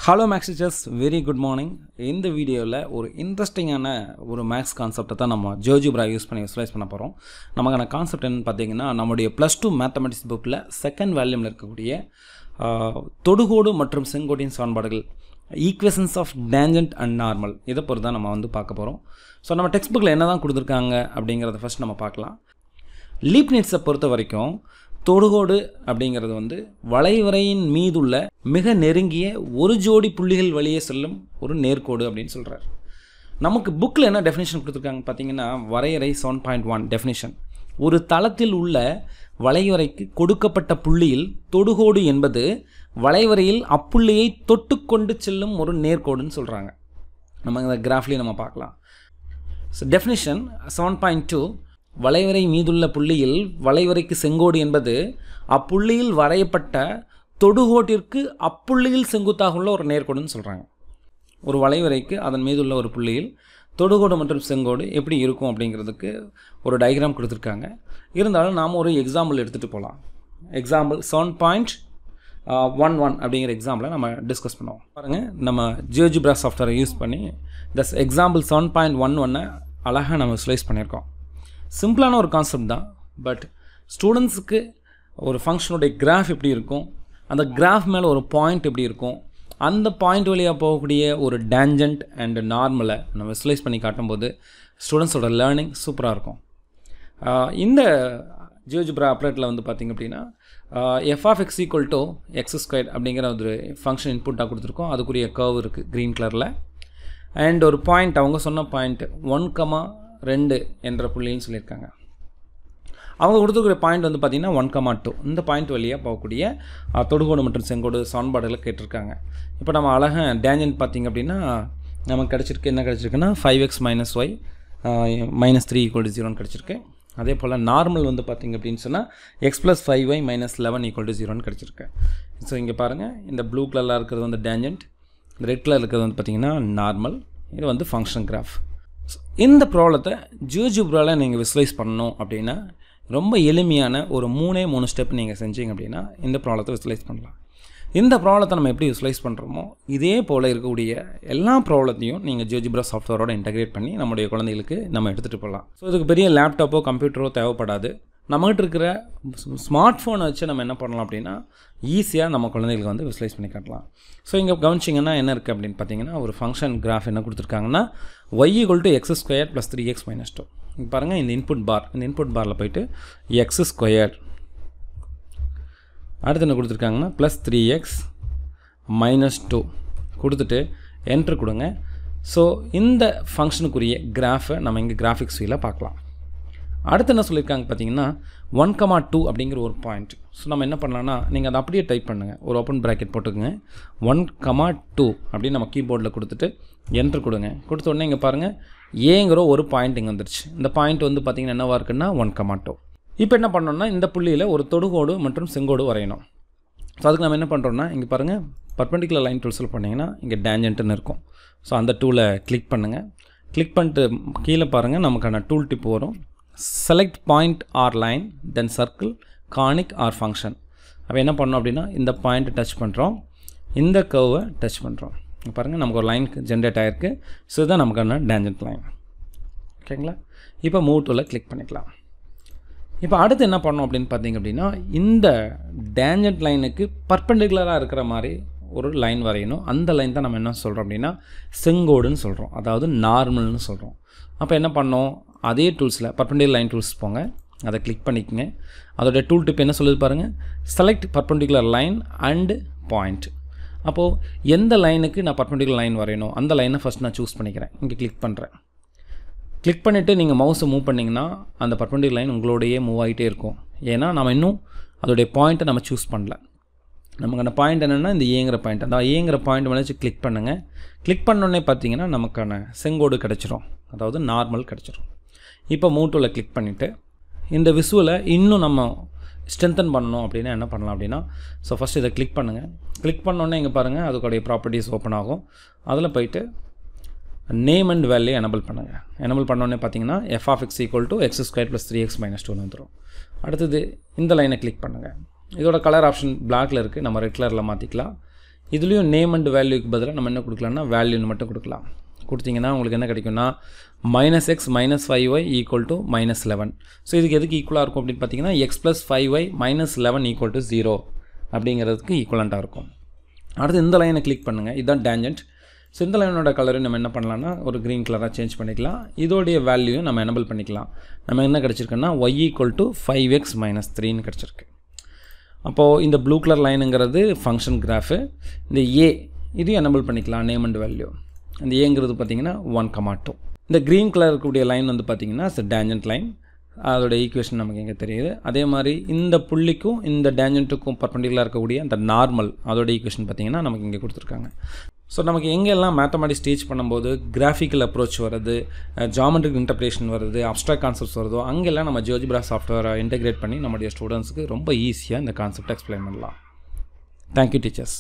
Hello maths teachers, very good morning. இந்த வீடியோவில் ஒரு இன்ட்ரெஸ்டிங்கான ஒரு மேக்ஸ் கான்செப்டை தான் நம்ம ஜியோஜிப்ரா யூஸ் பண்ணி விசுவலைஸ் பண்ண போகிறோம். நமக்கான கான்செப்ட் என்னென்னு பார்த்தீங்கன்னா, நம்முடைய +2 மேத்தமெட்டிக்ஸ் புக்கில் செகண்ட் வேல்யூமில் இருக்கக்கூடிய தொடுகோடு மற்றும் செங்கோட்டின் சமன்பாடுகள், equations of tangent and normal, இதை பொறுத்து தான் நம்ம பார்க்க போகிறோம். ஸோ நம்ம டெக்ஸ்ட் புக்கில் என்ன தான் கொடுத்துருக்காங்க அப்படிங்கிறத ஃபஸ்ட் நம்ம பார்க்கலாம். லீப்னிட்ஸை பொறுத்த வரைக்கும் தொடுகோடு அப்படிங்கிறது வளைவரையின் மீதுள்ள மிக நெருங்கிய ஒரு ஜோடி புள்ளிகள் வழியே செல்லும் ஒரு நேர்கோடு அப்படின்னு சொல்கிறார். நமக்கு புக்கில் என்ன டெஃபினேஷன் கொடுத்துருக்காங்க பார்த்தீங்கன்னா, வரையறை 7.1 டெஃபினேஷன். ஒரு தளத்தில் உள்ள வளைவரைக்கு கொடுக்கப்பட்ட புள்ளியில் தொடுகோடு என்பது வளைவரையில் அப்புள்ளியை தொட்டு கொண்டு செல்லும் ஒரு நேர்கோடுன்னு சொல்கிறாங்க. நம்ம இந்த கிராஃப்லேயே நம்ம பார்க்கலாம். ஸோ டெஃபினேஷன் 7.2, வளைவரை மீதுள்ள புள்ளியில் வளைவரைக்கு செங்கோடு என்பது அப்புள்ளியில் வரையப்பட்ட தொடுகோட்டிற்கு அப்புள்ளியில் செங்குத்தாக உள்ள ஒரு நேர்கோடுன்னு சொல்கிறாங்க. ஒரு வளைவரைக்கு அதன் மீதுள்ள ஒரு புள்ளியில் தொடுகோடு மற்றும் செங்கோடு எப்படி இருக்கும் அப்படிங்கிறதுக்கு ஒரு டயக்ராம் கொடுத்துருக்காங்க. இருந்தாலும் நாம் ஒரு எக்ஸாம்பிள் எடுத்துகிட்டு போகலாம். எக்ஸாம்பிள் 7.11 அப்படிங்கிற எக்ஸாம்பிளை நம்ம டிஸ்கஸ் பண்ணுவோம். பாருங்கள், நம்ம ஜியோஜிப்ரா சாஃப்ட்வேரை யூஸ் பண்ணி தஸ் எக்ஸாம்பிள் 7.11 அழகாக நம்ம விசுவலைஸ் பண்ணியிருக்கோம். சிம்பிளான ஒரு கான்செப்ட் தான். பட் ஸ்டூடெண்ட்ஸுக்கு ஒரு ஃபங்க்ஷனுடைய கிராஃப் எப்படி இருக்கும், அந்த கிராஃப் மேலே ஒரு பாயிண்ட் எப்படி இருக்கும், அந்த பாயிண்ட் வழியாக போகக்கூடிய ஒரு டேஞ்சன்ட் அண்ட் நார்மலை நம்ம விசுவலைஸ் பண்ணி காட்டும்போது ஸ்டூடெண்ட்ஸோட லேர்னிங் சூப்பராக இருக்கும். இந்த ஜியோஜிப்ரா அப்ரேட்டில் பார்த்திங்க அப்படின்னா f(x = x² அப்படிங்கிற ஒரு ஃபங்க்ஷன் இன்புட்டாக கொடுத்துருக்கோம். அதுக்குரிய கர்வ் இருக்குது க்ரீன் கலரில். அண்ட் ஒரு பாயிண்ட், அவங்க சொன்ன பாயிண்ட் 1,2 என்ற புள்ளின்னு சொல்லியிருக்காங்க. அவங்க கொடுத்துருக்கிற பாயிண்ட் பார்த்திங்கன்னா 1,2. இந்த பாயிண்ட் வழியாக போகக்கூடிய தொடுகோடு மற்றும் செங்கோடு சமன்பாடுகளை கேட்டிருக்காங்க. இப்போ நம்ம அழகாக டேஞ்சன்ட் பார்த்திங்க அப்படின்னா நமக்கு கிடச்சிருக்கு. என்ன கிடச்சிருக்குன்னா 5x - y -3 = 0 கிடச்சிருக்கு. அதே போல் நார்மல் பார்த்திங்க அப்படின்னு சொன்னால் x + 5y - 11 = 0 கிடச்சிருக்கு. ஸோ இங்கே பாருங்கள், இந்த ப்ளூ கலரில் இருக்கிறது டேஞ்சன்ட், இந்த ரெட் கலர் இருக்கிறது பார்த்திங்கன்னா நார்மல். இது ஃபங்க்ஷன் கிராஃப். இந்த ப்ராப்ளத்தை ஜியோஜிப்ராவில் நீங்கள் விசுவலைஸ் பண்ணணும் அப்படின்னா ரொம்ப எளிமையான ஒரு 3 ஸ்டெப் நீங்கள் செஞ்சீங்க அப்படின்னா இந்த ப்ராப்ளத்தை விசுவலைஸ் பண்ணலாம். இந்த ப்ராப்ளத்தை நம்ம எப்படி விசுவலைஸ் பண்ணுறோமோ இதே போல் இருக்கக்கூடிய எல்லா ப்ராப்ளத்தையும் நீங்கள் ஜியோஜிப்ரா சாஃப்ட்வேரோட இன்டகிரேட் பண்ணி நம்முடைய குழந்தைகளுக்கு நம்ம எடுத்துகிட்டு போகலாம். ஸோ இதுக்கு பெரிய லேப்டாப்போ கம்ப்யூட்டரோ தேவைப்படாது. நம்மகிட்ட இருக்கிற ஸ்மார்ட் ஃபோனை வச்சு நம்ம என்ன பண்ணலாம் அப்படின்னா ஈஸியாக நம்ம குழந்தைகளுக்கு விசுவலைஸ் பண்ணி காட்டலாம். ஸோ இங்கே கவனிச்சிங்கன்னா என்ன இருக்குது அப்படின்னு பார்த்தீங்கன்னா, ஒரு ஃபங்க்ஷன் கிராஃப் என்ன கொடுத்துருக்காங்கன்னா y = x² + 3x - 2. இங்கே பாருங்கள், இந்த இன்புட் பாரில் போய்ட்டு x², அடுத்து என்ன கொடுத்துருக்காங்கன்னா +3x - 2 கொடுத்துட்டு என்ட்ரு கொடுங்க. ஸோ இந்த ஃபங்க்ஷனுக்குரிய கிராஃபை நம்ம இங்கே கிராஃபிக்ஸ் வியூவில் பார்க்கலாம். அடுத்து என்ன சொல்லியிருக்காங்க பார்த்தீங்கன்னா 1,2 அப்படிங்கிற ஒரு பாயிண்ட். ஸோ நம்ம என்ன பண்ணலான்னா, நீங்கள் அதை அப்படியே டைப் பண்ணுங்கள், ஒரு ஓப்பன் ப்ராக்கெட் போட்டுக்கோங்க. 1,2 அப்படின்னு நம்ம கீபோர்டில் கொடுத்துட்டு என்ட்ரு கொடுங்க. கொடுத்த உடனே இங்கே பாருங்கள், ஏங்கிற ஒரு பாயிண்ட் இங்கே வந்துருச்சு. இந்த பாயிண்ட் பார்த்திங்கன்னா என்னவாக இருக்குன்னா 1,2. இப்போ என்ன பண்ணோம்னா, இந்த புள்ளியில் ஒரு தொடுகோடு மற்றும் செங்கோடு வரையணும். ஸோ அதுக்கு நம்ம என்ன பண்ணுறோன்னா, இங்கே பாருங்கள், பர்பெண்டிகுலர் லைன் டூல்ஸில் பண்ணிங்கன்னா இங்கே டேஞ்சன்ட்டுன்னு இருக்கும். ஸோ அந்த டூலை கிளிக் பண்ணுங்கள். கிளிக் பண்ணிட்டு கீழே பாருங்கள், நமக்கான டூல் டிப் வரும். செலக்ட் பாயிண்ட் ஆர் லைன், தென் சர்க்கிள், கானிக் ஆர் ஃபங்க்ஷன். அப்போ என்ன பண்ணோம் அப்படின்னா, இந்த பாயிண்ட்டை டச் பண்ணுறோம், இந்த கர்வை டச் பண்ணுறோம். பாருங்கள், நமக்கு ஒரு லைன் ஜென்ரேட் ஆகிருக்கு. ஸோ இதுதான் நமக்கான டேஞ்சன்ட் லைன். ஓகேங்களா? இப்போ மூவ் டூலை கிளிக் பண்ணிக்கலாம். இப்போ அடுத்து என்ன பண்ணோம் அப்படின்னு பார்த்தீங்க அப்படின்னா, இந்த டேஞ்சன்ட் லைனுக்கு பர்பெண்டிகுலராக இருக்கிற மாதிரி ஒரு லைன் வரையணும். அந்த லைன் தான் நம்ம என்ன சொல்கிறோம் அப்படின்னா செங்கோடுன்னு சொல்கிறோம், அதாவது நார்மல்னு சொல்கிறோம். அப்போ என்ன பண்ணோம், அதே டூல்ஸில் பர்பெண்டிகுலர் லைன் டூல்ஸ் போங்க, அதை கிளிக் பண்ணிக்கோங்க. அதோடைய டூல் டிப் என்ன சொல்லுது பாருங்கள், select perpendicular line and point. அப்போது எந்த லைனுக்கு நான் பர்பெண்டிகுலர் லைன் வரையணும் அந்த லைனை ஃபஸ்ட் நான் சூஸ் பண்ணிக்கிறேன். இங்கே கிளிக் பண்ணுறேன். கிளிக் பண்ணிவிட்டு நீங்கள் மவுஸை மூவ் பண்ணிங்கன்னா அந்த பர்பெண்டிகுலர் லைன் உங்களோடையே மூவ் ஆகிட்டே இருக்கும். ஏன்னா நம்ம இன்னும் அதோடைய பாயிண்ட்டை நம்ம சூஸ் பண்ணல. நமக்கு அந்த பாயிண்ட் என்னென்னா இந்த ஏங்கிற பாயிண்ட். அந்த ஏங்கிற பாயிண்ட் வச்சு கிளிக் பண்ணுங்கள். கிளிக் பண்ணோடனே பார்த்தீங்கன்னா நமக்கான செங்கோடு கிடச்சிரும், அதாவது நார்மல் கிடச்சிரும். இப்போ மூவ் டூலை கிளிக் பண்ணிவிட்டு இந்த விசுவலை இன்னும் நம்ம ஸ்ட்ரென்தன் பண்ணணும் அப்படின்னா என்ன பண்ணலாம் அப்படின்னா, ஸோ ஃபஸ்ட் இதை கிளிக் பண்ணுங்கள். கிளிக் பண்ணோன்னே இங்கே பாருங்கள், அதுக்குடைய ப்ராப்பர்ட்டிஸ் ஓப்பன் ஆகும். அதில் போய்ட்டு நேம் அண்ட் வேல்யூ எனபிள் பண்ணுங்கள். எனபிள் பண்ணோன்னே பார்த்தீங்கன்னா f(x = x² + 3x - 2 வந்துடும். அடுத்தது இந்த லைனை கிளிக் பண்ணுங்கள். இதோட கலர் ஆப்ஷன் பிளாக்ல இருக்குது, நம்ம ரெட் கலரில் மாற்றிக்கலாம். இதுலேயும் நேம் அண்ட் வேல்யூக்கு பதிலாக நம்ம என்ன கொடுக்கலாம்னா வேல்யூன்னு மட்டும் கொடுக்கலாம். கொடுத்தீங்கன்னா உங்களுக்கு என்ன கிடைக்கும்னா -x - 5y = -11. ஸோ இதுக்கு எதுக்கு ஈக்குவலாக இருக்கும் அப்படின்னு பார்த்தீங்கன்னா x + 5y - 11 = 0 அப்படிங்கிறதுக்கு ஈக்குவலண்ட்டாக இருக்கும். அடுத்து இந்த லைனை கிளிக் பண்ணுங்கள். இதுதான் டேஞ்சன்ட். ஸோ இந்த லைனோட கலரை நம்ம என்ன பண்ணலாம்னா ஒரு க்ரீன் கலராக சேஞ்ச் பண்ணிக்கலாம். இதோடைய வேல்யூ நம்ம எனபிள் பண்ணிக்கலாம். நம்ம என்ன கிடச்சிருக்குன்னா y = 5x - 3ன்னு கிடச்சிருக்கு. அப்போது இந்த ப்ளூ கலர் லைனுங்கிறது ஃபங்க்ஷன் கிராஃபு. இந்த ஏ இதையும் எனபிள் பண்ணிக்கலாம் நேம் அண்ட் வேல்யூ. அந்த ஏங்கிறது பார்த்திங்கன்னா 1,2. இந்த க்ரீன் கலர் இருக்கக்கூடிய லைன் வந்து பார்த்திங்கன்னா டேஞ்சன்ட் லைன். அதோட ஈக்குவேஷன் நமக்கு எங்கே தெரியுது. அதே மாதிரி இந்த புள்ளிக்கும் இந்த டேஞ்சன்ட்டுக்கும் பர்பெண்டிகுலராக இருக்கக்கூடிய அந்த நார்மல் அதோட ஈக்குவேஷன் பார்த்திங்கன்னா நமக்கு இங்கே கொடுத்துருக்காங்க. ஸோ நமக்கு எங்கெல்லாம் மேத்தமெட்டிக்ஸ் டீச் பண்ணும்போது கிராஃபிக்கல் அப்ரோச் வருது, ஜாமெட்ரிக் இன்டர்பிரேஷன் வருது, அப்ஸ்ட்ராக்ட் கான்செப்ட்ஸ் வருதோ அங்கெல்லாம் நம்ம ஜியோஜிப்ரா சாஃப்ட்வேரை இன்டெகிரேட் பண்ணி நம்மளுடைய ஸ்டூடெண்ட்ஸுக்கு ரொம்ப ஈஸியாக இந்த கான்செப்டை எக்ஸ்பிளைன் பண்ணலாம். Thank you teachers.